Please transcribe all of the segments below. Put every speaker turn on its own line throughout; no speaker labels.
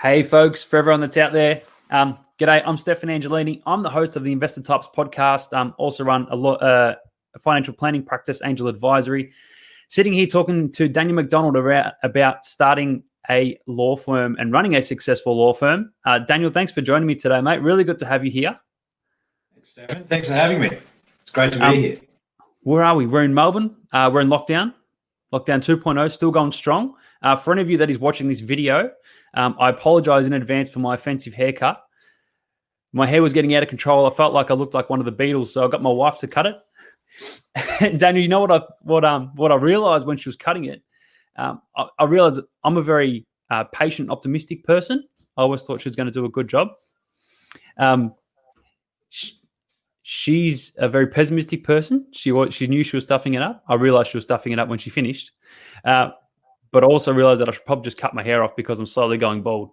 Hey, folks, for everyone that's out there, g'day. I'm Stefan Angelini. I'm the host of the Investor Types podcast. Also run a financial planning practice, Angel Advisory. Sitting here talking to Daniel McDonald about starting a law firm and running a successful law firm. Daniel, thanks for joining me today, mate. Really good to have you here.
Thanks, Stefan. Thanks for having me. It's great to be here.
Where are we? We're in Melbourne. We're in lockdown. Lockdown 2.0, still going strong. For any of you that is watching this video, I apologize in advance for my offensive haircut. My hair was getting out of control. I felt like I looked like one of the Beatles, so I got my wife to cut it. Daniel, you know what I realized when she was cutting it? I realized that I'm a very patient, optimistic person. I always thought she was going to do a good job. She's a very pessimistic person. She knew she was stuffing it up. I realized she was stuffing it up when she finished. But I also realized that I should probably just cut my hair off because I'm slowly going bald.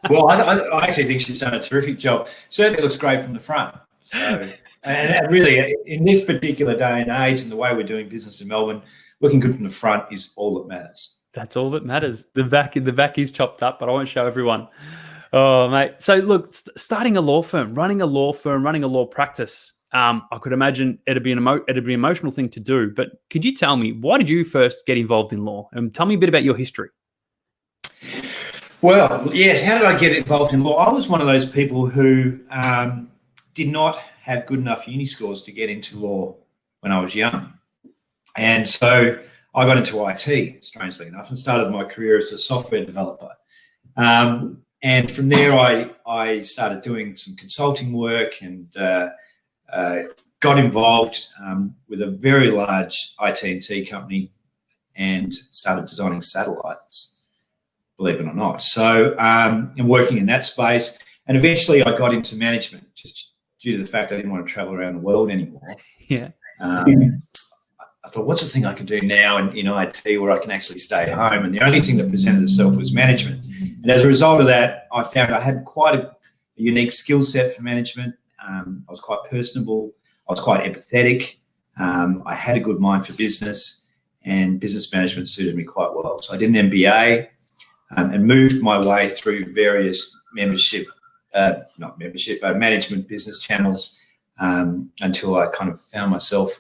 Well, I actually think she's done a terrific job. Certainly looks great from the front. So, and really, in this particular day and age and the way we're doing business in Melbourne, looking good from the front is all that matters.
That's all that matters. The back is chopped up, but I won't show everyone. Oh, mate. So look, starting a law firm, running a law practice, I could imagine it'd be an emotional thing to do. But could you tell me, why did you first get involved in law? And tell me a bit about your history.
Well, yes. How did I get involved in law? I was one of those people who did not have good enough uni scores to get into law when I was young. And so I got into IT, strangely enough, and started my career as a software developer. And from there, I started doing some consulting work and got involved with a very large IT&T company and started designing satellites, believe it or not. So I'm working in that space. And eventually I got into management just due to the fact I didn't want to travel around the world anymore.
Yeah.
I thought, what's the thing I can do now in IT where I can actually stay at home? And the only thing that presented itself was management. And as a result of that, I found I had quite a unique skill set for management. I was quite personable. I was quite empathetic. I had a good mind for business, and business management suited me quite well. So I did an MBA and moved my way through various management business channels until I kind of found myself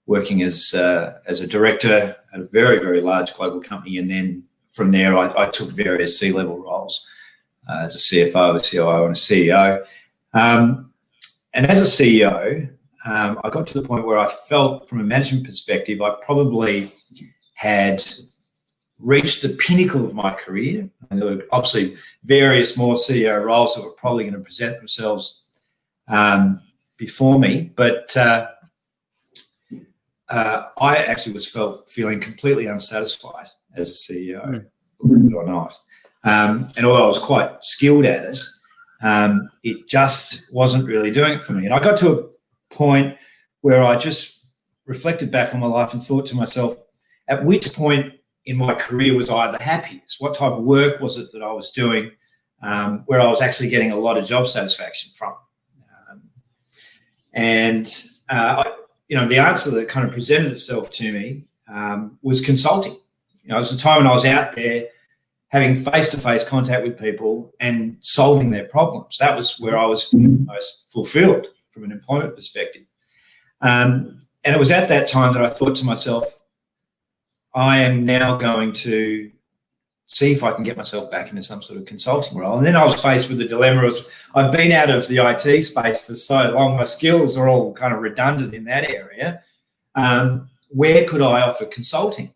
working as a director at a very, very large global company. And then from there, I took various C-level roles as a CFO, a COO, and a CEO. And as a CEO, I got to the point where I felt from a management perspective, I probably had reached the pinnacle of my career. And there were obviously various more CEO roles that were probably going to present themselves before me. But I actually was feeling completely unsatisfied as a CEO, believe it or not. And although I was quite skilled at it, it just wasn't really doing it for me. And I got to a point where I just reflected back on my life and thought to myself, at which point in my career was I the happiest? What type of work was it that I was doing where I was actually getting a lot of job satisfaction from? The answer that kind of presented itself to me was consulting. It was the time when I was out there having face-to-face contact with people and solving their problems. That was where I was most fulfilled from an employment perspective. And it was at that time that I thought to myself, I am now going to see if I can get myself back into some sort of consulting role. And then I was faced with the dilemma of, I've been out of the IT space for so long, my skills are all kind of redundant in that area. Where could I offer consulting?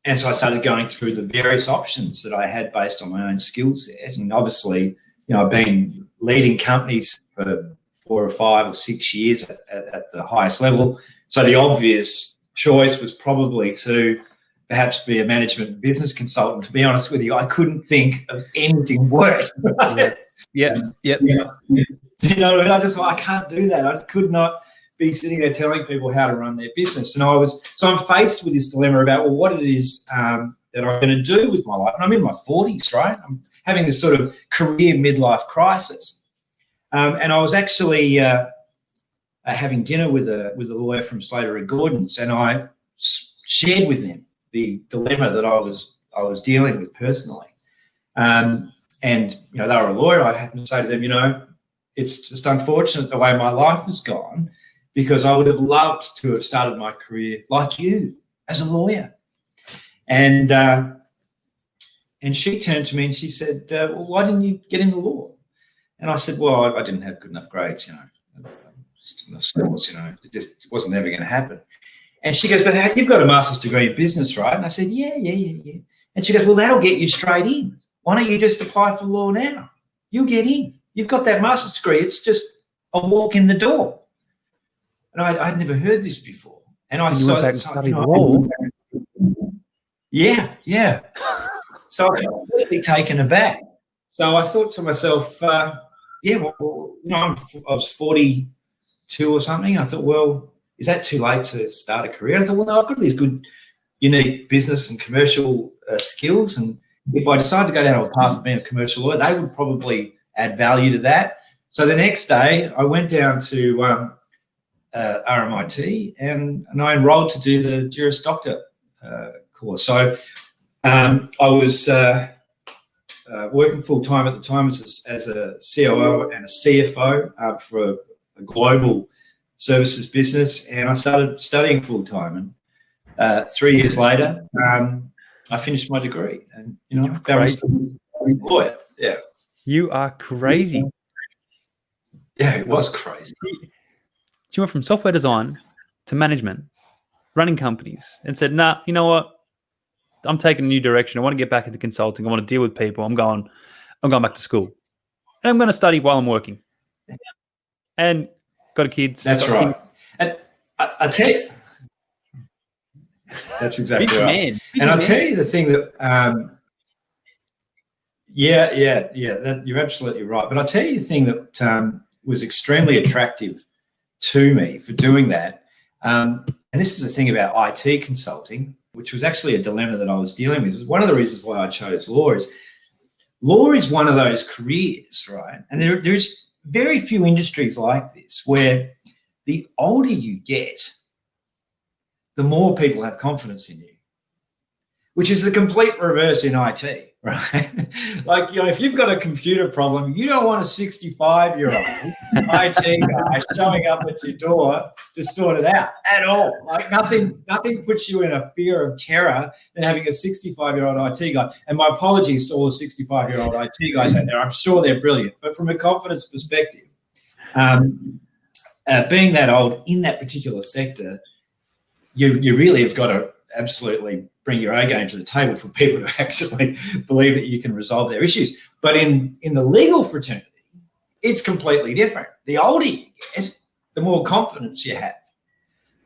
And so I started going through the various options that I had based on my own skill set. And obviously, I've been leading companies for 4 or 5 or 6 years at the highest level. So the obvious choice was probably to perhaps be a management business consultant. To be honest with you, I couldn't think of anything worse.
Yeah.
You know what I mean? I can't do that. I just could not be sitting there telling people how to run their business. And I'm faced with this dilemma about, well, what it is that I'm going to do with my life. And I'm in my 40s, right? I'm having this sort of career midlife crisis. And I was actually having dinner with a lawyer from Slater and Gordon's, and I shared with them the dilemma that I was I was dealing with personally. And, you know, they were a lawyer. I happened to say to them, you know, it's just unfortunate the way my life has gone, because I would have loved to have started my career like you as a lawyer. And she turned to me and she said, well, why didn't you get into law? And I said, well, I didn't have good enough grades, you know, just enough scores, you know, it wasn't ever going to happen. And she goes, but you've got a master's degree in business, right? And I said, yeah. And she goes, well, that'll get you straight in. Why don't you just apply for law now? You'll get in. You've got that master's degree. It's just a walk in the door. And I'd never heard this before. And I
studied law.
Yeah. So I got completely taken aback. So I thought to myself, well, you know, I was 42 or something. I thought, well, is that too late to start a career? I thought, well, no, I've got these good, unique business and commercial skills. And if I decided to go down a path of being a commercial lawyer, they would probably add value to that. So the next day I went down to RMIT and I enrolled to do the Juris Doctor course. So I was working full-time at the time as a COO and a CFO for a global services business, and I started studying full-time. And 3 years later, I finished my degree, and you know, found myself a lawyer. Yeah,
you are crazy.
Yeah, it was crazy.
You went from software design to management, running companies, and said, "Nah, you know what? I'm taking a new direction. I want to get back into consulting. I want to deal with people. I'm going back to school, and I'm going to study while I'm working." And got a kids.
That's right. And I tell you, that's exactly right. And I'll tell you the thing that, that you're absolutely right. But I'll tell you the thing that was extremely attractive to me for doing that. And this is the thing about IT consulting, which was actually a dilemma that I was dealing with. One of the reasons why I chose law is one of those careers, right? And there's very few industries like this where the older you get, the more people have confidence in you, which is the complete reverse in IT, right? Like, you know, if you've got a computer problem, you don't want a 65-year-old IT guy showing up at your door to sort it out at all. Like nothing puts you in a fear of terror than having a 65-year-old IT guy. And my apologies to all the 65-year-old IT guys out there. I'm sure they're brilliant. But from a confidence perspective, being that old in that particular sector, you really have got to absolutely bring your A game to the table for people to actually believe that you can resolve their issues. But in the legal fraternity, it's completely different. The older you get, the more confidence you have.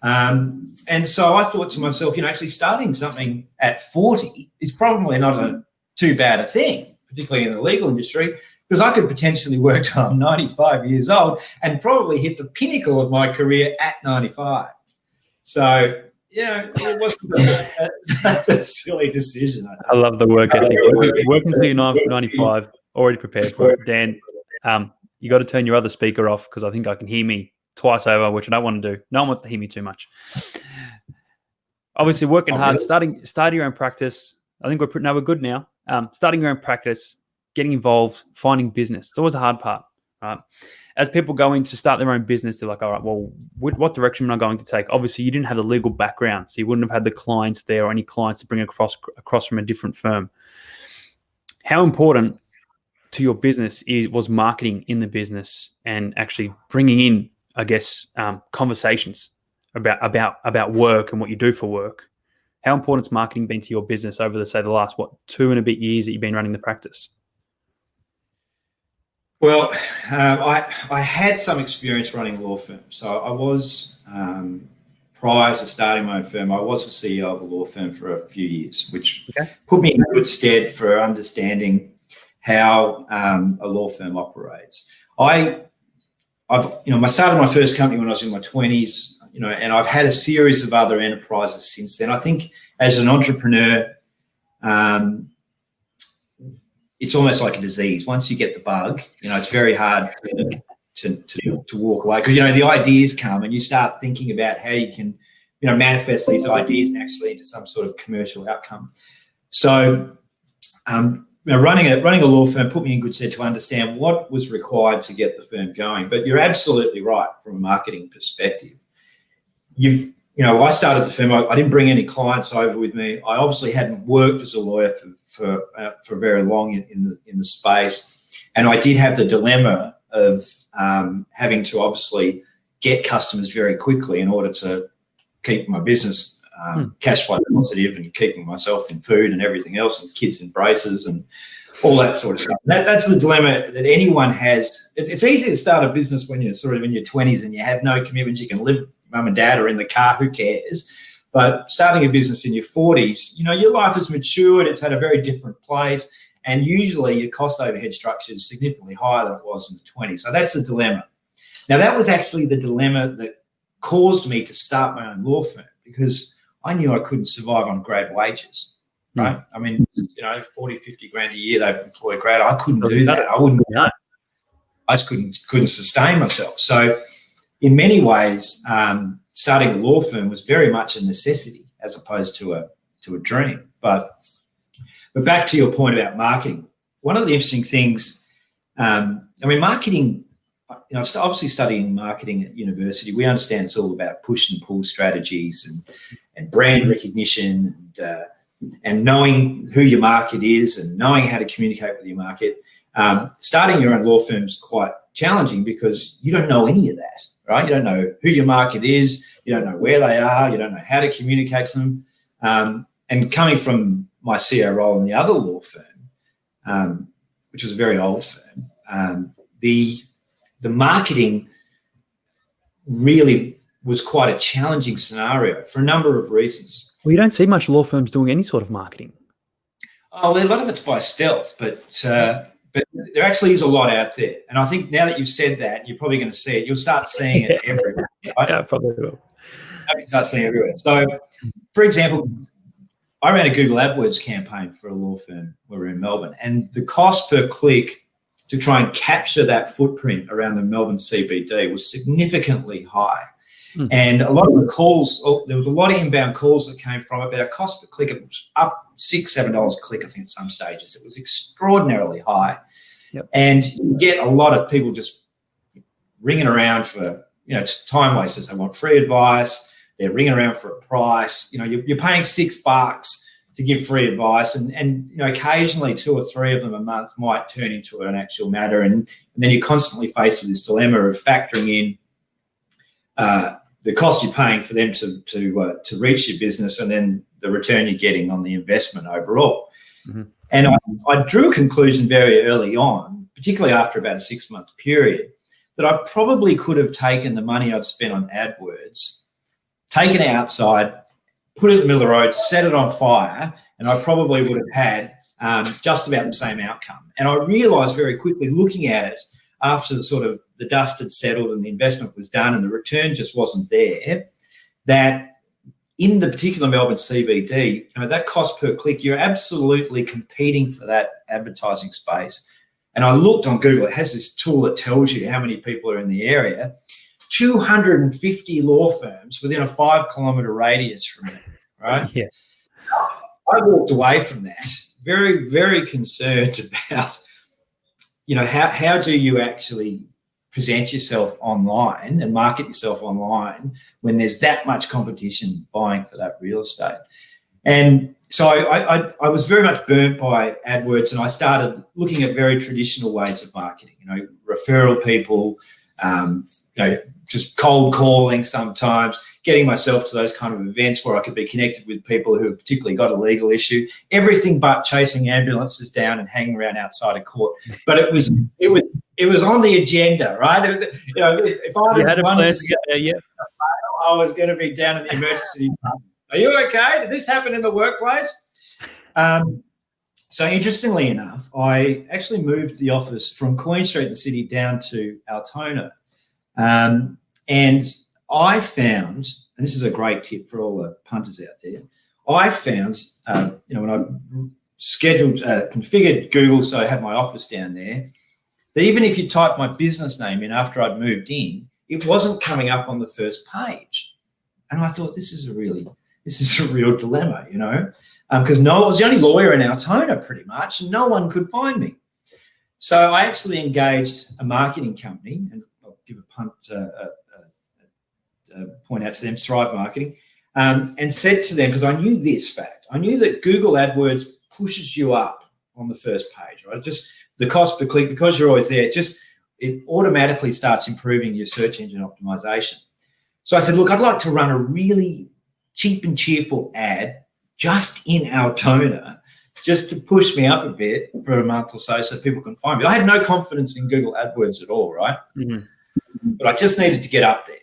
And so I thought to myself, you know, actually starting something at 40 is probably not too bad a thing, particularly in the legal industry, because I could potentially work till I'm 95 years old and probably hit the pinnacle of my career at 95. So, yeah, it wasn't a silly decision.
I love the work ethic. Work until you're 95, already prepared for it. Dan, you got to turn your other speaker off because I think I can hear me twice over, which I don't want to do. No one wants to hear me too much. Obviously, working hard, starting your own practice. I think we're good now. Starting your own practice, getting involved, finding business. It's always a hard part, right? As people go in to start their own business, they're like, all right, well, what direction am I going to take? Obviously, you didn't have a legal background, so you wouldn't have had the clients there or any clients to bring across from a different firm. How important to your business was marketing in the business and actually bringing in, I guess, conversations about work and what you do for work? How important has marketing been to your business over the last 2 and a bit years that you've been running the practice?
Well, I had some experience running law firms. So I was, prior to starting my own firm, I was the CEO of a law firm for a few years, which put me in good stead for understanding how a law firm operates. I started my first company when I was in my 20s, and I've had a series of other enterprises since then. I think as an entrepreneur, it's almost like a disease. Once you get the bug, it's very hard to walk away because, the ideas come and you start thinking about how you can, manifest these ideas actually into some sort of commercial outcome. So running a law firm put me in good stead to understand what was required to get the firm going. But you're absolutely right from a marketing perspective. I started the firm. I didn't bring any clients over with me. I obviously hadn't worked as a lawyer for very long in the space, and I did have the dilemma of having to obviously get customers very quickly in order to keep my business cash flow positive and keeping myself in food and everything else, and kids in braces and all that sort of stuff. That's the dilemma that anyone has. It's easy to start a business when you're sort of in your 20s and you have no commitments. You can live with mum and dad or in the car, who cares? But starting a business in your 40s, your life has matured. It's had a very different place. And usually your cost overhead structure is significantly higher than it was in the 20s. So that's the dilemma. Now, that was actually the dilemma that caused me to start my own law firm, because I knew I couldn't survive on grad wages, right? I mean, 40, 50 grand a year they employ grad. I couldn't do that. I just couldn't sustain myself. So in many ways, starting a law firm was very much a necessity as opposed to a dream. But back to your point about marketing, one of the interesting things, marketing, obviously studying marketing at university, we understand it's all about push and pull strategies and brand recognition and knowing who your market is and knowing how to communicate with your market. Starting your own law firm is quite challenging because you don't know any of that, right? You don't know who your market is, you don't know where they are, you don't know how to communicate to them. And coming from my CEO role in the other law firm, which was a very old firm, the marketing really was quite a challenging scenario for a number of reasons.
Well, you don't see much law firms doing any sort of marketing.
Oh, well, a lot of it's by stealth, but there actually is a lot out there. And I think now that you've said that, you're probably going to see it. You'll start seeing it everywhere. Right?
Yeah, probably will.
You start seeing it everywhere. So, for example, I ran a Google AdWords campaign for a law firm where we're in Melbourne, and the cost per click to try and capture that footprint around the Melbourne CBD was significantly high. And a lot of the calls, there was a lot of inbound calls that came from it, but our cost per click, it was up $6-7 a click, I think, at some stages. It was extraordinarily high.
Yep. And
you get a lot of people just ringing around for, time wasters. They want free advice. They're ringing around for a price. You're paying $6 to give free advice, and occasionally 2 or 3 of them a month might turn into an actual matter, and then you're constantly faced with this dilemma of factoring in the cost you're paying for them to reach your business, and then the return you're getting on the investment overall. Mm-hmm. And I drew a conclusion very early on, particularly after about a 6-month period, that I probably could have taken the money I'd spent on AdWords, taken it outside, put it in the middle of the road, set it on fire, and I probably would have had just about the same outcome. And I realised very quickly, looking at it after the dust had settled and the investment was done and the return just wasn't there, that in the particular Melbourne CBD, that cost per click, you're absolutely competing for that advertising space. And I looked on Google, it has this tool that tells you how many people are in the area. 250 law firms within a 5-kilometre radius from it, right?
Yeah.
I walked away from that very, very concerned about, how do you actually present yourself online and market yourself online when there's that much competition vying for that real estate. And so I was very much burnt by AdWords, and I started looking at very traditional ways of marketing, referral people, just cold calling sometimes, getting myself to those kind of events where I could be connected with people who have particularly got a legal issue, everything but chasing ambulances down and hanging around outside a court. But it was on the agenda, right? If I had one to get there, yeah, I was going to be down in the emergency department. Are you okay? Did this happen in the workplace? So interestingly enough, I actually moved the office from Queen Street in the city down to Altona. And I found, and this is a great tip for all the punters out there, I found, when I configured Google so I had my office down there, that even if you type my business name in after I'd moved in, it wasn't coming up on the first page. And I thought, this is a really this is a real dilemma, because I was the only lawyer in Altona pretty much, and no one could find me. So I actually engaged a marketing company, and I'll give a point out to them, Thrive Marketing, and said to them, because I knew this fact, I knew that Google AdWords pushes you up on the first page, right? Just the cost per click, because you're always there, it automatically starts improving your search engine optimization. So I said, look, I'd like to run a really cheap and cheerful ad just in Altona, just to push me up a bit for a month or so people can find me. I had no confidence in Google AdWords at all, right? Mm-hmm. But I just needed to get up there.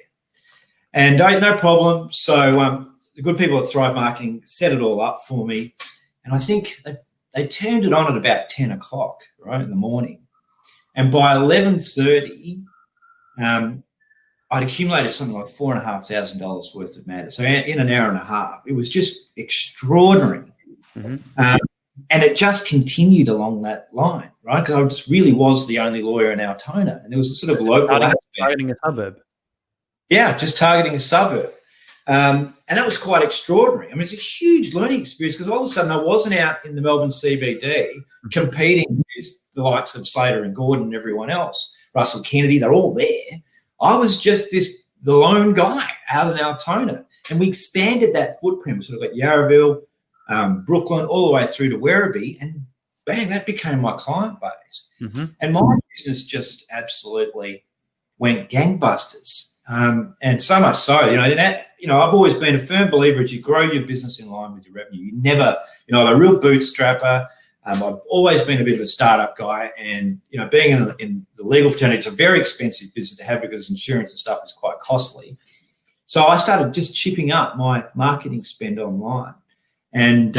And no problem. So the good people at Thrive Marketing set it all up for me. And I think they turned it on at about 10 o'clock, right, in the morning. And by 11:30, I'd accumulated something like $4,500 worth of matter. So in an hour and a half, it was just extraordinary. Mm-hmm. And it just continued along that line, right? Because I just really was the only lawyer in Altona. And there was a sort of local
targeting a suburb.
Yeah, just targeting a suburb. And that was quite extraordinary. I mean, it's a huge learning experience because all of a sudden I wasn't out in the Melbourne CBD competing with the likes of Slater and Gordon and everyone else. Russell Kennedy, they're all there. I was just the lone guy out in Altona. And we expanded that footprint. We sort of got Yarraville, Brooklyn, all the way through to Werribee, and bang, that became my client base. Mm-hmm. And my business just absolutely went gangbusters. And so much so, I've always been a firm believer as you grow your business in line with your revenue. You never, I'm a real bootstrapper. I've always been a bit of a startup guy, and being in the legal fraternity, it's a very expensive business to have because insurance and stuff is quite costly. So I started just chipping up my marketing spend online, and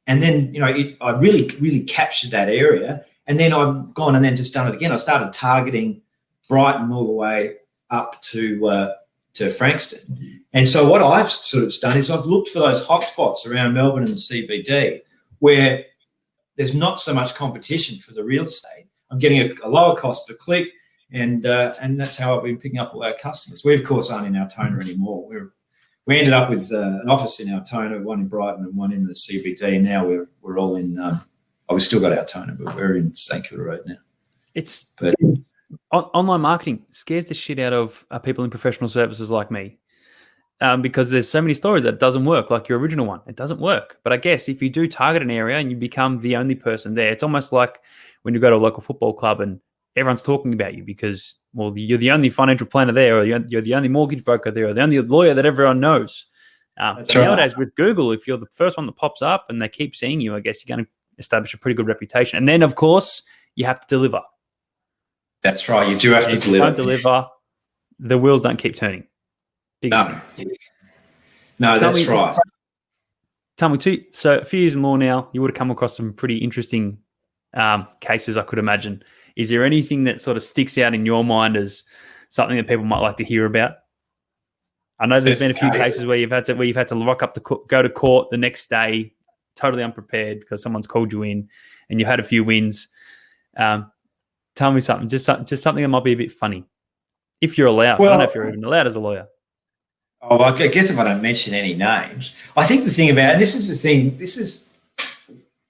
then I really captured that area, and then I've gone and then just done it again. I started targeting Brighton all the way up to Frankston, and so what I've sort of done is I've looked for those hotspots around Melbourne and the CBD where there's not so much competition for the real estate. I'm getting a lower cost per click, and that's how I've been picking up all our customers. We, of course, aren't in Altona anymore. We ended up with an office in Altona, one in Brighton and one in the CBD, and now we're all in we've still got Altona, but we're in St Kilda Road now.
Online marketing scares the shit out of people in professional services like me. Because there's so many stories that it doesn't work, like your original one. It doesn't work. But I guess if you do target an area and you become the only person there, it's almost like when you go to a local football club and everyone's talking about you because, well, you're the only financial planner there, or you're the only mortgage broker there, or the only lawyer that everyone knows. Nowadays with Google, if you're the first one that pops up and they keep seeing you, I guess you're going to establish a pretty good reputation. And then, of course, you have to deliver.
That's right. You do have to deliver. If you
don't deliver, the wheels don't keep turning.
No, that's right.
Tell me, so a few years in law now, you would have come across some pretty interesting cases, I could imagine. Is there anything that sort of sticks out in your mind as something that people might like to hear about? I know there's been a few cases where you've had to rock up to go to court the next day, totally unprepared because someone's called you in, and you had a few wins. Tell me something, just something that might be a bit funny, if you're allowed. I don't know if you're even allowed as a lawyer.
Oh, I guess if I don't mention any names, I think the thing about, and this is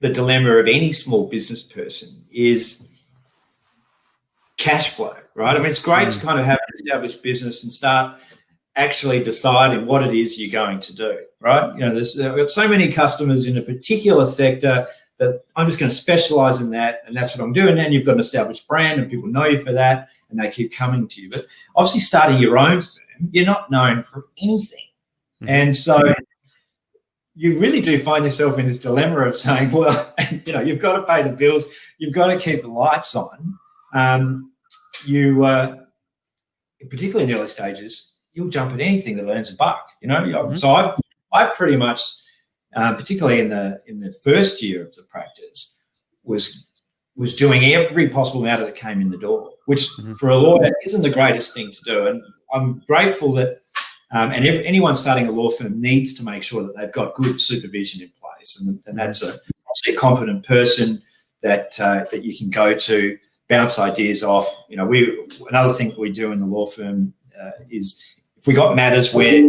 the dilemma of any small business person, is cash flow, right? I mean, it's great to kind of have an established business and start actually deciding what it is you're going to do, right? I've got so many customers in a particular sector that I'm just going to specialize in that, and that's what I'm doing. And you've got an established brand and people know you for that, and they keep coming to you. But obviously starting your own firm, you're not known for anything. Mm-hmm. And so you really do find yourself in this dilemma of saying, well, you've got to pay the bills, you've got to keep the lights on. Particularly in the early stages, you'll jump at anything that earns a buck, Mm-hmm. So I've pretty much, particularly in the first year of the practice, was doing every possible amount that came in the door, which mm-hmm. for a lawyer isn't the greatest thing to do. And I'm grateful that, anyone starting a law firm needs to make sure that they've got good supervision in place, and that's obviously a competent person that you can go to, bounce ideas off. Another thing that we do in the law firm is if we got matters where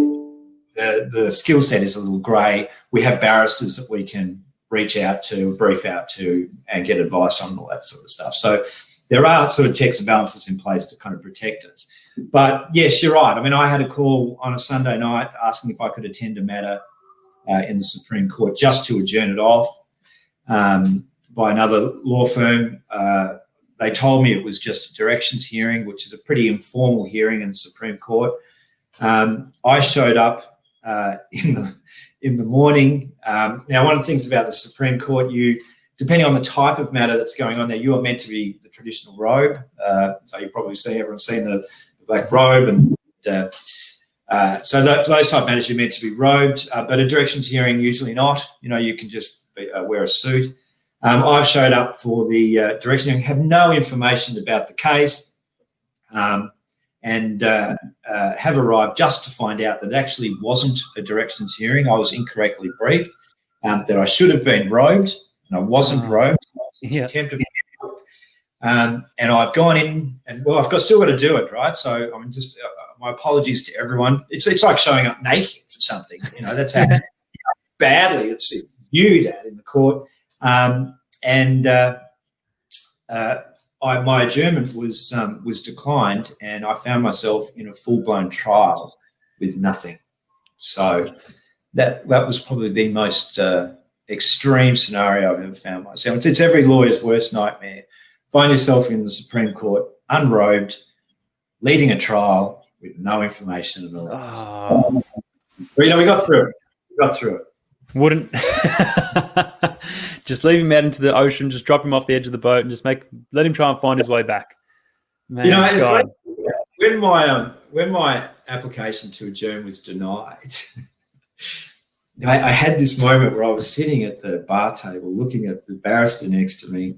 the skill set is a little grey. We have barristers that we can reach out to, brief out to, and get advice on all that sort of stuff. So there are sort of checks and balances in place to kind of protect us. But yes, you're right. I mean, I had a call on a Sunday night asking if I could attend a matter in the Supreme Court just to adjourn it off by another law firm. They told me it was just a directions hearing, which is a pretty informal hearing in the Supreme Court. I showed up in the morning. Now, one of the things about the Supreme Court, depending on the type of matter that's going on there, you are meant to be the traditional robe. So you probably see everyone's seen the black robe, and so those type of matters you're meant to be robed. But a directions hearing, usually not. You can just wear a suit. I've showed up for the directions hearing, have no information about the case, and have arrived just to find out that it actually wasn't a directions hearing. I was incorrectly briefed, that I should have been robed, and I wasn't robed. Attempted. And I've gone in, and well, still got to do it, right? So I'm just my apologies to everyone. It's like showing up naked for something. That's how badly it's viewed at in the court. My adjournment was declined, and I found myself in a full-blown trial with nothing. So that was probably the most extreme scenario I've ever found myself. It's every lawyer's worst nightmare. Find yourself in the Supreme Court, unrobed, leading a trial with no information at all.
Oh.
But, we got through it.
Wouldn't just leave him out into the ocean, just drop him off the edge of the boat, and just let him try and find his way back. Man,
when my application to adjourn was denied, I had this moment where I was sitting at the bar table looking at the barrister next to me,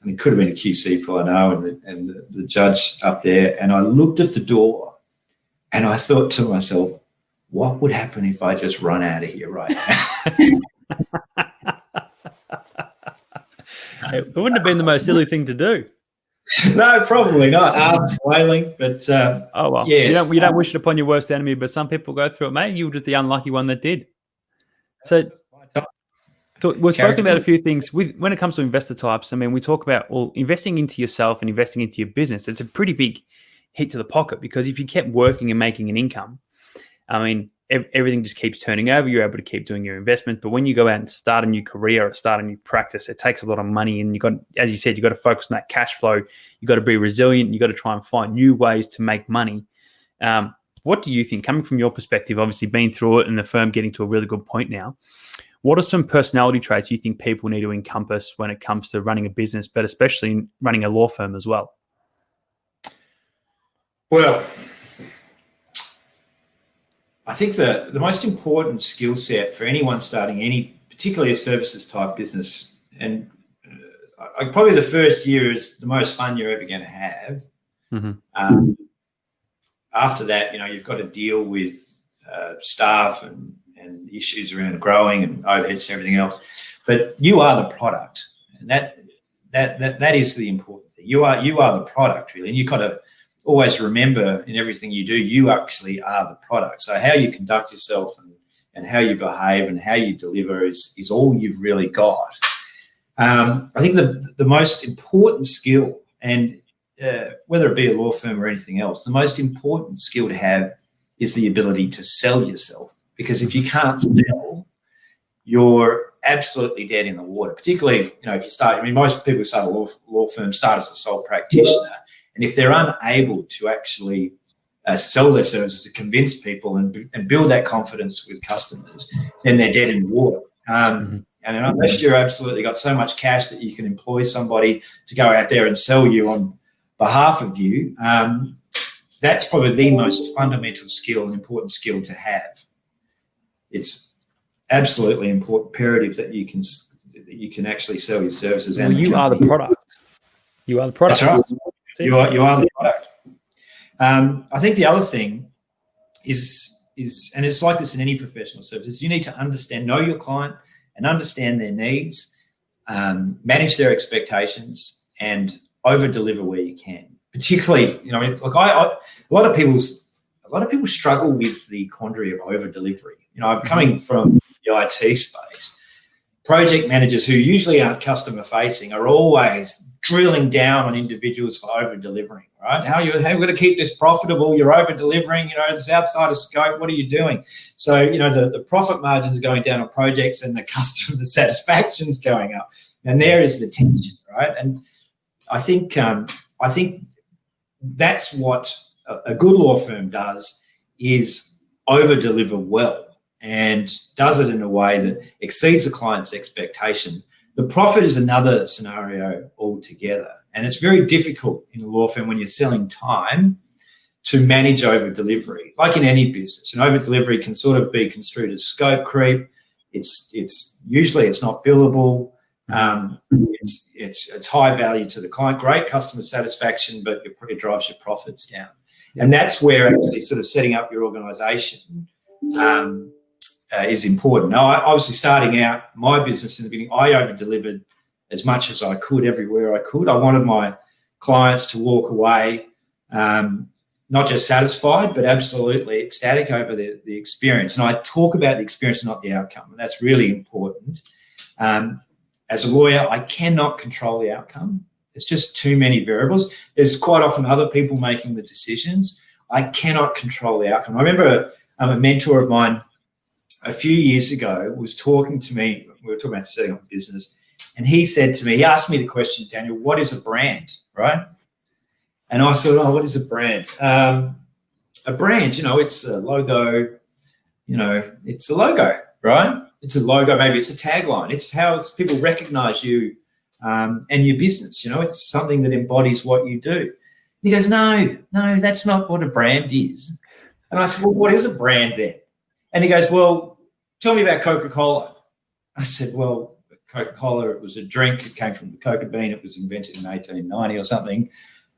and it could have been a QC for I know, and the judge up there, and I looked at the door, and I thought to myself, what would happen if I just run out of here right now?
It wouldn't have been the most silly thing to do.
No, probably not. Arms flailing, but
oh well.
Yes.
You don't wish it upon your worst enemy, but some people go through it, mate. You were just the unlucky one that did. So we've spoken about a few things when it comes to investor types. I mean, we talk about investing into yourself and investing into your business. It's a pretty big hit to the pocket, because if you kept working and making an income, I mean, everything just keeps turning over. You're able to keep doing your investment. But when you go out and start a new career or start a new practice, it takes a lot of money. And as you said, you got to focus on that cash flow. You got to be resilient. You got to try and find new ways to make money. What do you think, coming from your perspective, obviously being through it and the firm getting to a really good point now, what are some personality traits you think people need to encompass when it comes to running a business, but especially running a law firm as well?
Well, I think the most important skill set for anyone starting any, particularly a services type business, and probably the first year is the most fun you're ever going to have. Mm-hmm. After that, you've got to deal with staff and issues around growing and overheads and everything else. But you are the product, and that is the important thing. You are the product, really, and you've got to always remember in everything you do, you actually are the product. So how you conduct yourself and how you behave and how you deliver is all you've really got. I think the most important skill, and whether it be a law firm or anything else, the most important skill to have is the ability to sell yourself. Because if you can't sell, you're absolutely dead in the water. Particularly, if you start, most people who start a law firm start as a sole practitioner. And if they're unable to actually sell their services to convince people and build that confidence with customers, then they're dead in the water. And unless you're absolutely got so much cash that you can employ somebody to go out there and sell you on behalf of you, that's probably the most fundamental skill and important skill to have. It's absolutely important, imperative that you can actually sell your services.
Well, you are the product. You are the product.
That's right. You are the product. I think the other thing is, and it's like this in any professional services, you need to know your client and understand their needs, manage their expectations, and over-deliver where you can. Particularly, a lot of people's a lot of people struggle with the quandary of over delivery. I'm coming from the IT space. Project managers who usually aren't customer facing are always drilling down on individuals for over delivering, right? How are you going to keep this profitable? You're over delivering, it's outside of scope. What are you doing? So, the profit margins are going down on projects and the customer satisfaction is going up. And there is the tension, right? And I think that's what a good law firm does, is over deliver well, and does it in a way that exceeds the client's expectation. The profit is another scenario altogether. And it's very difficult in a law firm when you're selling time to manage over delivery. Like in any business, over delivery can sort of be construed as scope creep. It's usually it's not billable. It's high value to the client, great customer satisfaction, but it drives your profits down. And that's where actually sort of setting up your organisation is important. Now, obviously, starting out my business in the beginning, I over-delivered as much as I could everywhere I could. I wanted my clients to walk away not just satisfied, but absolutely ecstatic over the experience. And I talk about the experience, not the outcome, and that's really important. As a lawyer, I cannot control the outcome. There's just too many variables. There's quite often other people making the decisions. I cannot control the outcome. I remember a mentor of mine a few years ago was talking to me. We were talking about setting up a business, and he asked me the question, Daniel, what is a brand, right? And I said, what is a brand? A brand, it's a logo, it's a logo, right? It's a logo, maybe it's a tagline. It's how people recognize you and your business. It's something that embodies what you do. And he goes, no, that's not what a brand is. And I said, well, what is a brand then? And he goes, well, tell me about Coca-Cola. I said, well, Coca-Cola, it was a drink. It came from the coca bean. It was invented in 1890 or something.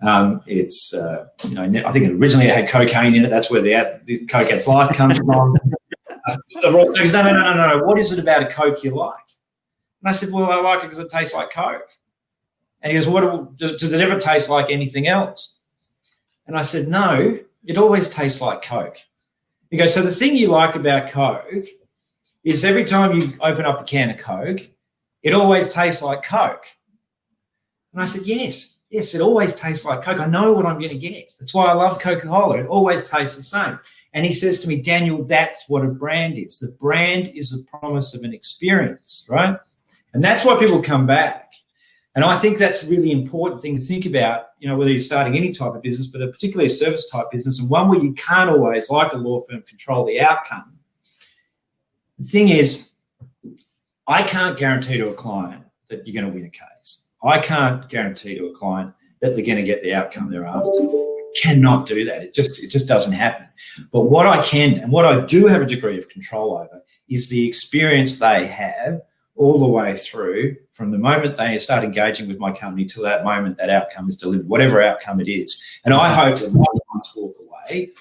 I think originally it had cocaine in it. That's where the Coke Adds Life comes from. He goes, no. What is it about a Coke you like? And I said, well, I like it because it tastes like Coke. And he goes, does it ever taste like anything else? And I said, no, it always tastes like Coke. He goes, so the thing you like about Coke is every time you open up a can of Coke, it always tastes like Coke. And I said, yes, it always tastes like Coke. I know what I'm going to get. That's why I love Coca-Cola. It always tastes the same. And he says to me, Daniel, that's what a brand is. The brand is the promise of an experience, right? And that's why people come back. And I think that's a really important thing to think about, whether you're starting any type of business, but particularly a service type business, and one where you can't always, like a law firm, control the outcome. The thing is, I can't guarantee to a client that you're going to win a case. I can't guarantee to a client that they're going to get the outcome they're after. Cannot do that. It just doesn't happen. But what I can, and what I do have a degree of control over, is the experience they have all the way through, from the moment they start engaging with my company till that moment that outcome is delivered, whatever outcome it is. And I hope that my clients walk away,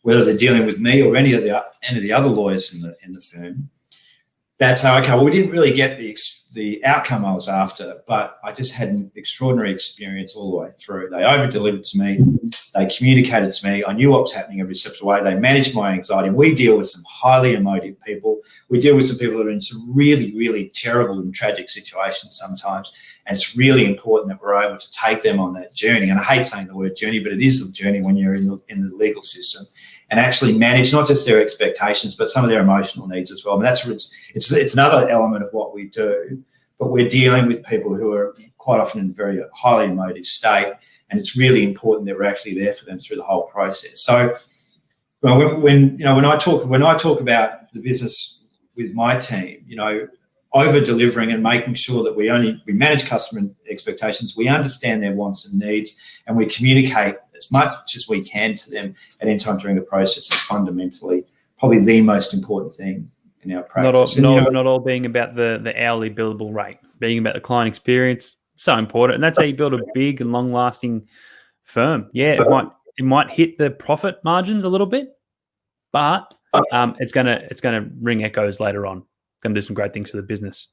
whether they're dealing with me or any of the other lawyers in the firm, that's how, okay, well, we didn't really get the outcome I was after, but I just had an extraordinary experience all the way through. They over-delivered to me. They communicated to me. I knew what was happening every step of the way. They managed my anxiety. We deal with some highly emotive people. We deal with some people that are in some really, really terrible and tragic situations sometimes, and it's really important that we're able to take them on that journey. And I hate saying the word journey, but it is the journey when you're in the legal system, and actually manage not just their expectations, but some of their emotional needs as well. I mean, it's another element of what we do, but we're dealing with people who are quite often in a very highly emotive state, and it's really important that we're actually there for them through the whole process. So when I talk about the business with my team, over delivering and making sure that we manage customer expectations, we understand their wants and needs, and we communicate as much as we can to them at any time during the process is fundamentally probably the most important thing in our practice.
Not all being about the hourly billable rate, being about the client experience, so important. And that's how you build a big and long-lasting firm. Yeah, it might hit the profit margins a little bit, but it's gonna ring echoes later on. Going to do some great things for the business.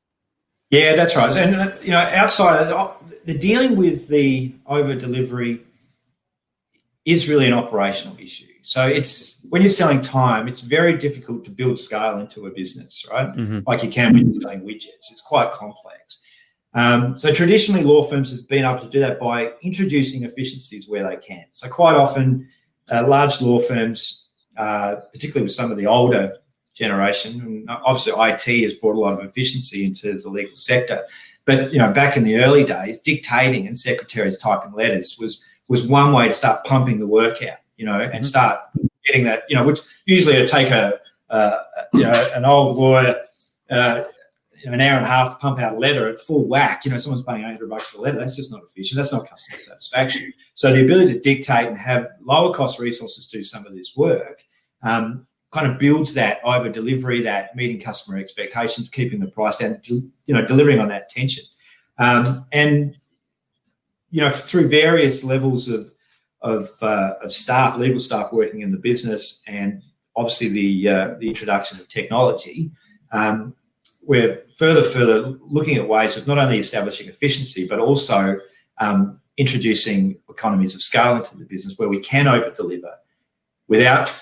Yeah, that's right. And outside of the dealing with the over delivery is really an operational issue. So it's when you're selling time, it's very difficult to build scale into a business, right? Like you can when you're selling widgets. It's quite complex. So traditionally, law firms have been able to do that by introducing efficiencies where they can. So quite often, large law firms, particularly with some of the older generation, and obviously IT has brought a lot of efficiency into the legal sector. But back in the early days, dictating and secretaries typing letters was one way to start pumping the work out, and start getting that, which usually would take an old lawyer, an hour and a half to pump out a letter at full whack. Someone's paying $800 for a letter. That's just not efficient. That's not customer satisfaction. So the ability to dictate and have lower cost resources do some of this work kind of builds that over delivery, that meeting customer expectations, keeping the price down, delivering on that tension. And through various levels of staff, legal staff working in the business, and obviously the introduction of technology, we're further looking at ways of not only establishing efficiency, but also introducing economies of scale into the business where we can over-deliver without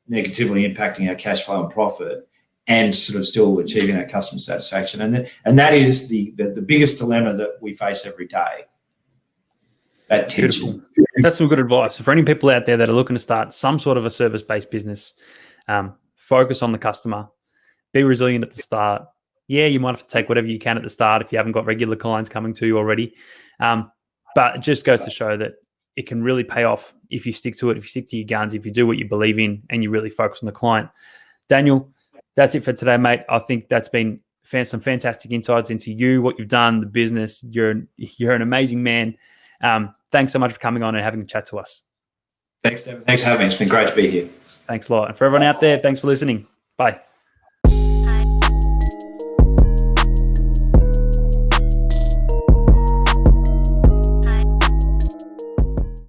negatively impacting our cash flow and profit, and sort of still achieving that customer satisfaction. And that is the biggest dilemma that we face every day. That tension.
Beautiful. That's some good advice. So for any people out there that are looking to start some sort of a service-based business, focus on the customer, be resilient at the start. Yeah, you might have to take whatever you can at the start if you haven't got regular clients coming to you already. But it just goes to show that it can really pay off if you stick to it, if you stick to your guns, if you do what you believe in and you really focus on the client. Daniel, that's it for today, mate. I think that's been some fantastic insights into you, what you've done, the business. You're an amazing man. Thanks so much for coming on and having a chat to us.
Thanks, Stefan. Thanks for having me. It's been great to be here.
Thanks a lot. And for everyone out there, thanks for listening. Bye.